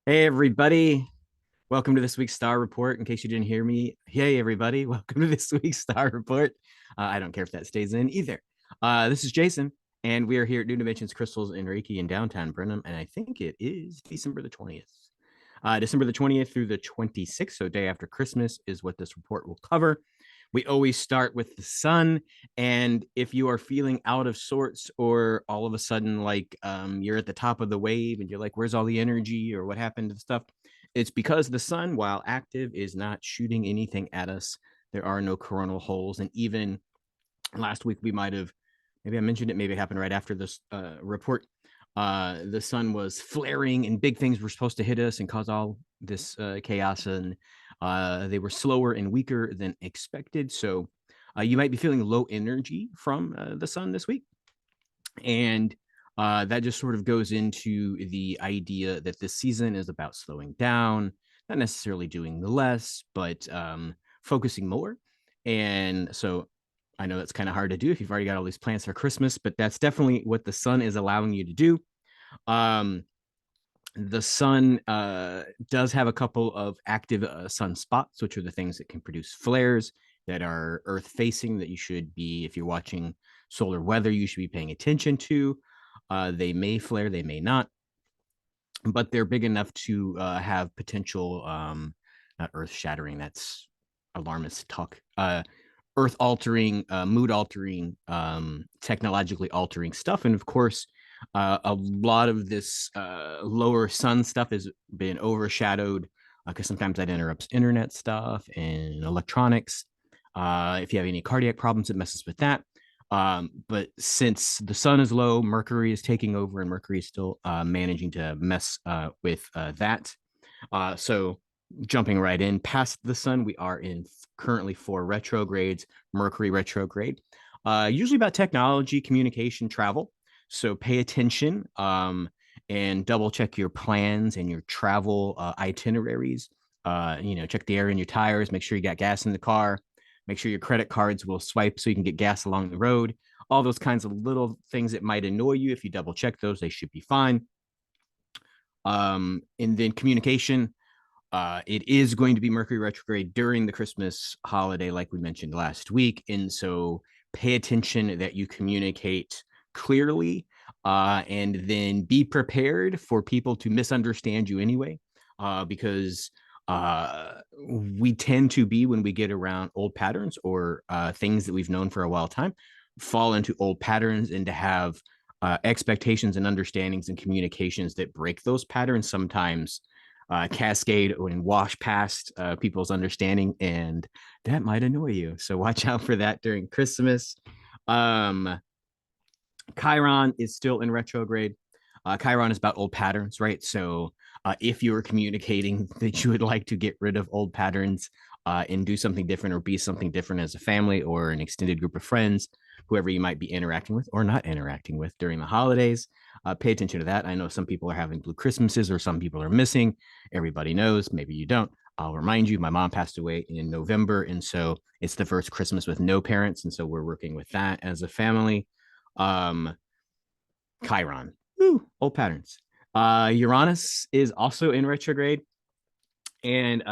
Hey, everybody. Welcome to this week's Star Report. In case you didn't hear me, hey, everybody. Welcome to this week's Star Report. I don't care if that stays in either. This is Jason, and we are here at New Dimensions Crystals and Reiki in downtown Brenham, and I think it is December the 20th. December the 20th through the 26th, so day after Christmas, is what this report will cover. We always start with the sun. And if you are feeling out of sorts or all of a sudden you're at the top of the wave and you're like, where's all the energy or what happened to the stuff? It's because the sun, while active, is not shooting anything at us. There are no coronal holes. And even last week, we might have, maybe I mentioned it, maybe it happened right after this report. The sun was flaring and big things were supposed to hit us and cause all this chaos. And they were slower and weaker than expected. So you might be feeling low energy from the sun this week. And that just sort of goes into the idea that this season is about slowing down, not necessarily doing less, but focusing more. And so I know that's kind of hard to do if you've already got all these plans for Christmas, but that's definitely what the sun is allowing you to do. Um, the sun does have a couple of active sun spots, which are the things that can produce flares that are earth facing that you should be, if you're watching solar weather, you should be paying attention to. They may flare, they may not, but they're big enough to have potential, not earth shattering, that's alarmist talk, earth altering, mood altering, technologically altering stuff. And of course, a lot of this lower sun stuff has been overshadowed because sometimes that interrupts internet stuff and electronics. If you have any cardiac problems, it messes with that. But since the sun is low, Mercury is taking over, and Mercury is still managing to mess with that. So jumping right in past the sun, we are in currently 4 retrogrades, Mercury retrograde, usually about technology, communication, travel. So pay attention and double check your plans and your travel itineraries. Check the air in your tires, make sure you got gas in the car, make sure your credit cards will swipe so you can get gas along the road. All those kinds of little things that might annoy you. If you double check those, they should be fine. And then communication, it is going to be Mercury retrograde during the Christmas holiday, like we mentioned last week. And so pay attention that you communicate clearly, and then be prepared for people to misunderstand you anyway, because we tend to be, when we get around old patterns or things that we've known for a while time, fall into old patterns and to have expectations and understandings and communications that break those patterns sometimes cascade and wash past people's understanding, and that might annoy you. So watch out for that during Christmas. Um, Chiron is still in retrograde. Chiron is about old patterns, right? So if you are communicating that you would like to get rid of old patterns and do something different or be something different as a family or an extended group of friends, whoever you might be interacting with or not interacting with during the holidays, pay attention to that. I know some people are having blue Christmases or some people are missing. Everybody knows, maybe you don't. I'll remind you, my mom passed away in November. And so it's the first Christmas with no parents. And so we're working with that as a family. Um, Chiron, woo, old patterns. Uranus is also in retrograde. And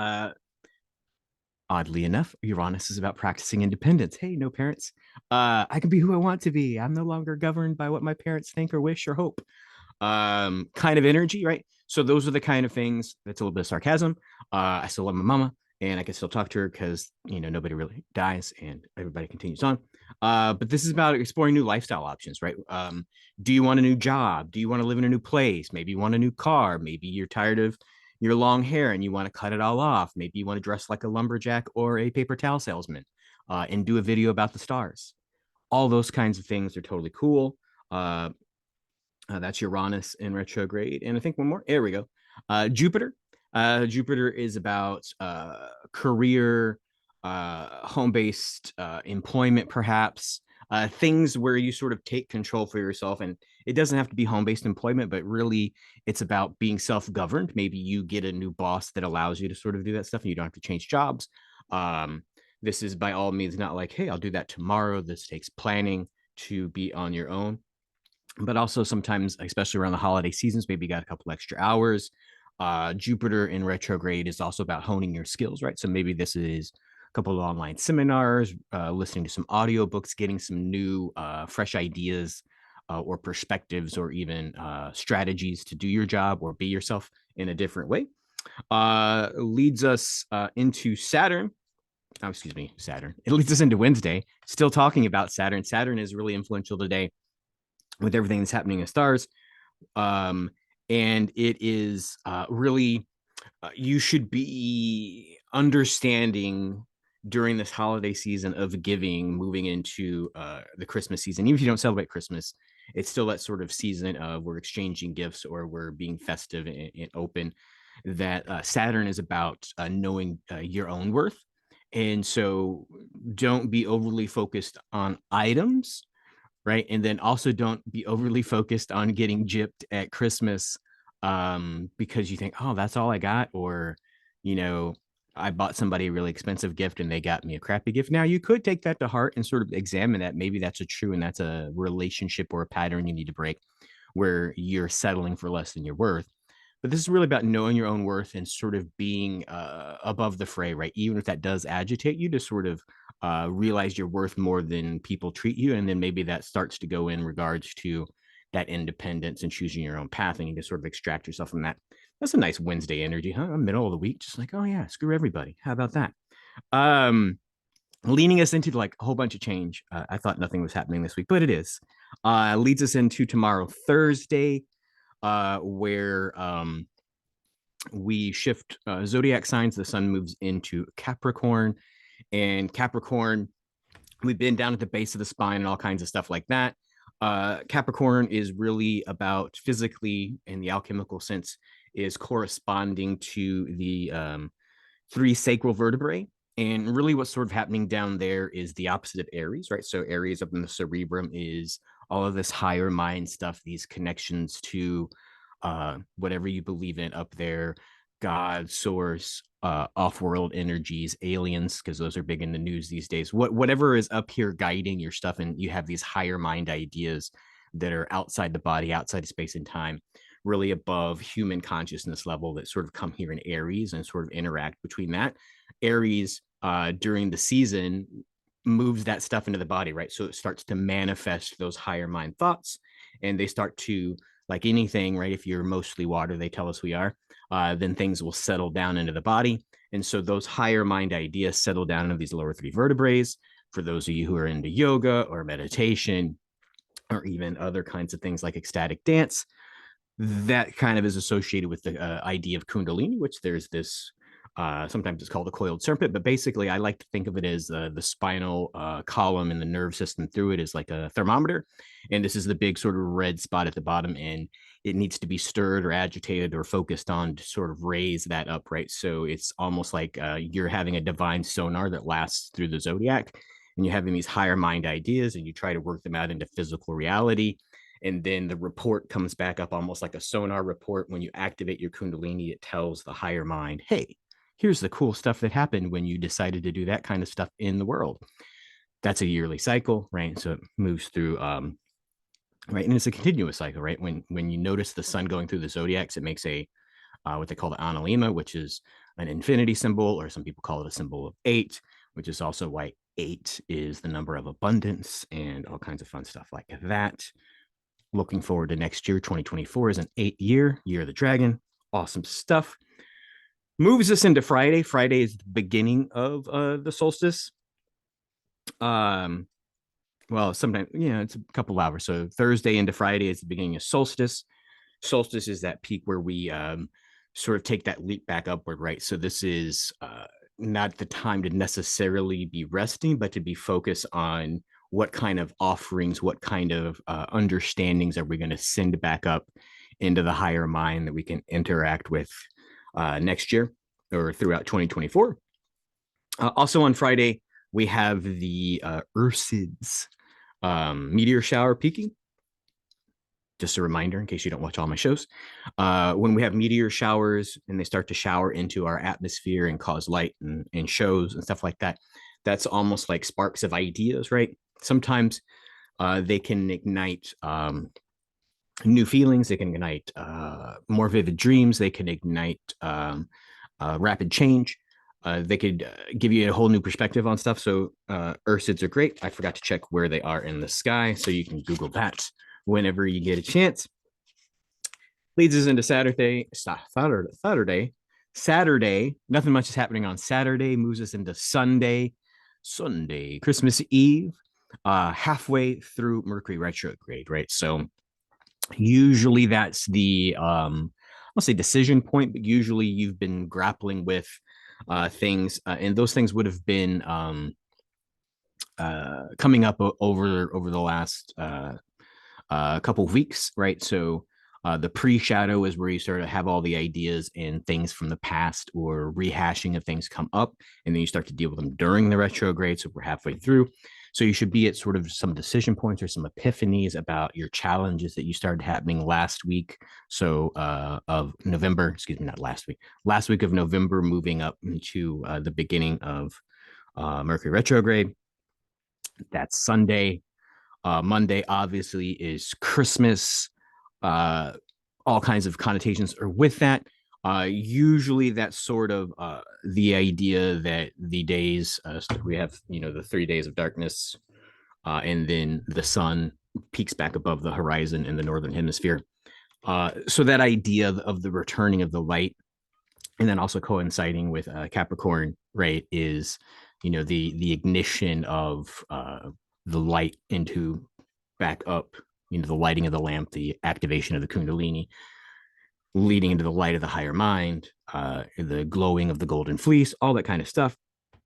oddly enough, Uranus is about practicing independence. Hey, no parents. I can be who I want to be. I'm no longer governed by what my parents think or wish or hope. Kind of energy, right? So those are the kind of things. That's a little bit of sarcasm. I still love my mama, and I can still talk to her because nobody really dies, and everybody continues on. But this is about exploring new lifestyle options, right? Do you want a new job? Do you want to live in a new place? Maybe you want a new car. Maybe you're tired of your long hair and you want to cut it all off. Maybe you want to dress like a lumberjack or a paper towel salesman and do a video about the stars. All those kinds of things are totally cool. That's Uranus in retrograde. And I think one more. There we go. Jupiter. Jupiter is about career, home based employment, perhaps. Things where you sort of take control for yourself. And it doesn't have to be home based employment, but really it's about being self governed. Maybe you get a new boss that allows you to sort of do that stuff and you don't have to change jobs. This is by all means not like, hey, I'll do that tomorrow. This takes planning to be on your own, but also sometimes, especially around the holiday seasons, maybe you got a couple extra hours. Jupiter in retrograde is also about honing your skills, right? So maybe this is a couple of online seminars, listening to some audiobooks, getting some new, fresh ideas or perspectives, or even strategies to do your job or be yourself in a different way. Leads us into Saturn. Oh, excuse me, Saturn. It leads us into Wednesday. Still talking about Saturn. Saturn is really influential today with everything that's happening in stars. Um, and it is really, you should be understanding during this holiday season of giving, moving into the Christmas season. Even if you don't celebrate Christmas, it's still that sort of season of we're exchanging gifts or we're being festive and open. That Saturn is about knowing your own worth. And so don't be overly focused on items, right? And then also don't be overly focused on getting gypped at Christmas because you think, oh, that's all I got, or you know, I bought somebody a really expensive gift and they got me a crappy gift. Now you could take that to heart and sort of examine that. Maybe that's a true and that's a relationship or a pattern you need to break, where you're settling for less than you're worth. But this is really about knowing your own worth and sort of being above the fray, right? Even if that does agitate you, to sort of realize you're worth more than people treat you. And then maybe that starts to go in regards to that independence and choosing your own path, and you can sort of extract yourself from that. That's a nice Wednesday energy, huh? Middle of the week, just like, oh yeah, screw everybody. How about that? Um, Leaning us into like a whole bunch of change. I thought nothing was happening this week, but it is. Leads us into tomorrow, Thursday, where we shift zodiac signs. The sun moves into Capricorn, and Capricorn, we've been down at the base of the spine and all kinds of stuff like that. Capricorn is really about physically, in the alchemical sense, is corresponding to the three sacral vertebrae. And really, what's sort of happening down there is the opposite of Aries, right? So, Aries up in the cerebrum is all of this higher mind stuff, these connections to whatever you believe in up there, God, source, off-world energies, aliens, because those are big in the news these days. Whatever is up here guiding your stuff, and you have these higher mind ideas that are outside the body, outside of space and time, really above human consciousness level, that sort of come here in Aries and sort of interact between that. Aries during the season moves that stuff into the body, right? So it starts to manifest those higher mind thoughts, and they start to, like anything, right? If you're mostly water, they tell us we are, then things will settle down into the body. And so those higher mind ideas settle down into these lower three vertebrae. For those of you who are into yoga or meditation, or even other kinds of things like ecstatic dance, that kind of is associated with the idea of Kundalini, which there's this, sometimes it's called a coiled serpent, but basically I like to think of it as the spinal column and the nerve system through it is like a thermometer. And this is the big sort of red spot at the bottom, and it needs to be stirred or agitated or focused on to sort of raise that up, right? So it's almost like you're having a divine sonar that lasts through the zodiac, and you're having these higher mind ideas and you try to work them out into physical reality. And then the report comes back up almost like a sonar report. When you activate your Kundalini, it tells the higher mind, hey, here's the cool stuff that happened when you decided to do that kind of stuff in the world. That's a yearly cycle, right? So it moves through, right? And it's a continuous cycle, right? When you notice the sun going through the zodiacs, it makes a what they call the analema, which is an infinity symbol, or some people call it a symbol of eight, which is also why eight is the number of abundance and all kinds of fun stuff like that. Looking forward to next year. 2024 is an 8-year year of the dragon. Awesome stuff. Moves us into Friday. Friday is the beginning of the solstice. Well, sometimes, it's a couple of hours. So Thursday into Friday is the beginning of solstice. Solstice is that peak where we sort of take that leap back upward, right? So this is not the time to necessarily be resting, but to be focused on what kind of offerings, what kind of understandings are we going to send back up into the higher mind that we can interact with next year or throughout 2024. Also on Friday, we have the Ursids meteor shower peaking. Just a reminder in case you don't watch all my shows. When we have meteor showers and they start to shower into our atmosphere and cause light and shows and stuff like that, that's almost like sparks of ideas, right? Sometimes they can ignite new feelings. They can ignite more vivid dreams. They can ignite rapid change. They could give you a whole new perspective on stuff. So Ursids are great. I forgot to check where they are in the sky, so you can Google that whenever you get a chance. Leads us into Saturday. Nothing much is happening on Saturday. Moves us into Sunday, Christmas Eve, halfway through Mercury retrograde, right? So usually that's the I'll say decision point, but usually you've been grappling with things, and those things would have been coming up over the last couple of weeks, right? So the pre-shadow is where you sort of have all the ideas and things from the past or rehashing of things come up, and then you start to deal with them during the retrograde. So we're halfway through. So you should be at sort of some decision points or some epiphanies about your challenges that you started happening last week. So of November, excuse me, not last week of November, moving up into the beginning of Mercury retrograde. That's Sunday. Monday, obviously, is Christmas. Uh, all kinds of connotations are with that. Usually, that's sort of the idea that the days we have, the 3 days of darkness, and then the sun peaks back above the horizon in the northern hemisphere. So that idea of the returning of the light, and then also coinciding with Capricorn, right, is the ignition of the light into back up, the lighting of the lamp, the activation of the Kundalini, leading into the light of the higher mind, the glowing of the golden fleece, all that kind of stuff.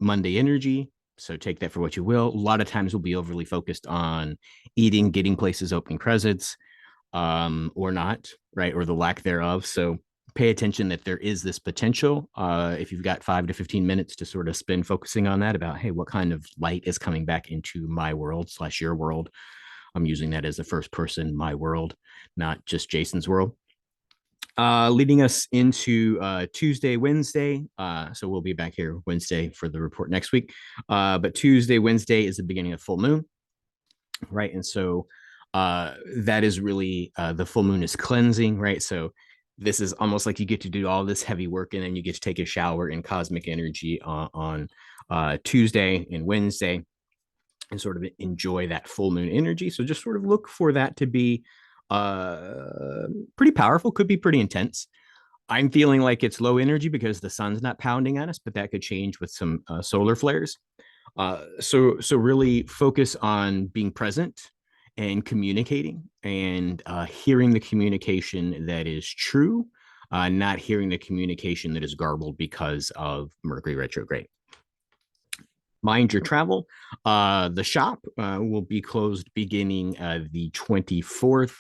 Monday energy. So take that for what you will. A lot of times we'll be overly focused on eating, getting places, opening presents, or not, right? Or the lack thereof. So pay attention that there is this potential. If you've got 5 to 15 minutes to sort of spend focusing on that, about, hey, what kind of light is coming back into my world / your world? I'm using that as the first person, my world, not just Jason's world. Leading us into Tuesday, Wednesday. So we'll be back here Wednesday for the report next week. But Tuesday, Wednesday is the beginning of full moon, right? And so that is really the full moon is cleansing, right? So this is almost like you get to do all this heavy work and then you get to take a shower in cosmic energy on Tuesday and Wednesday and sort of enjoy that full moon energy. So just sort of look for that to be pretty powerful, could be pretty intense. I'm feeling like it's low energy because the sun's not pounding at us, but that could change with some solar flares. So really focus on being present and communicating and hearing the communication that is true, not hearing the communication that is garbled because of Mercury retrograde. Mind your travel. The shop will be closed beginning the 24th.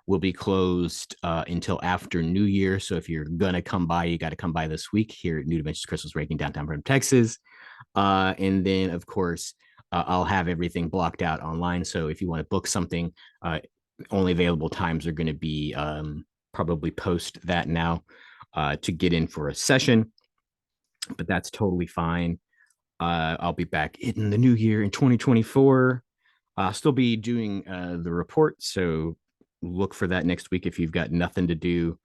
Will be closed until after New Year. So if you're gonna come by, you got to come by this week here at New Dimensions Crystals Reiki downtown Brenham, Texas. And then, of course, I'll have everything blocked out online. So if you want to book something, only available times are going to be probably post that now to get in for a session. But that's totally fine. I'll be back in the new year in 2024. I'll still be doing the report. So look for that next week if you've got nothing to do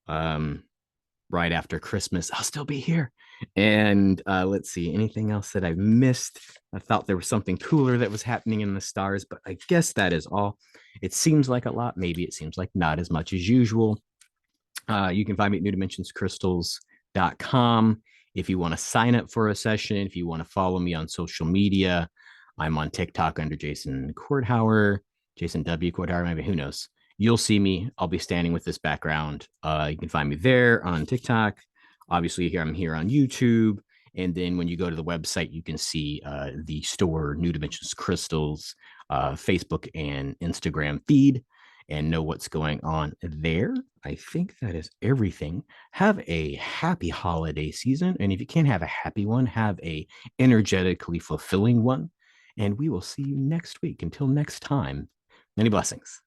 right after Christmas. I'll still be here. And let's see, anything else that I've missed? I thought there was something cooler that was happening in the stars, but I guess that is all. It seems like a lot. Maybe it seems like not as much as usual. You can find me at newdimensionscrystals.com. If you want to sign up for a session, if you want to follow me on social media, I'm on TikTok under Jason Korthauer, Jason W. Korthauer, maybe, who knows. You'll see me. I'll be standing with this background. You can find me there on TikTok. Obviously, here I'm here on YouTube. And then when you go to the website, you can see the store, New Dimensions Crystals, Facebook and Instagram feed, and know what's going on there. I think that is everything. Have a happy holiday season. And if you can't have a happy one, have a energetically fulfilling one. And we will see you next week. Until next time, many blessings.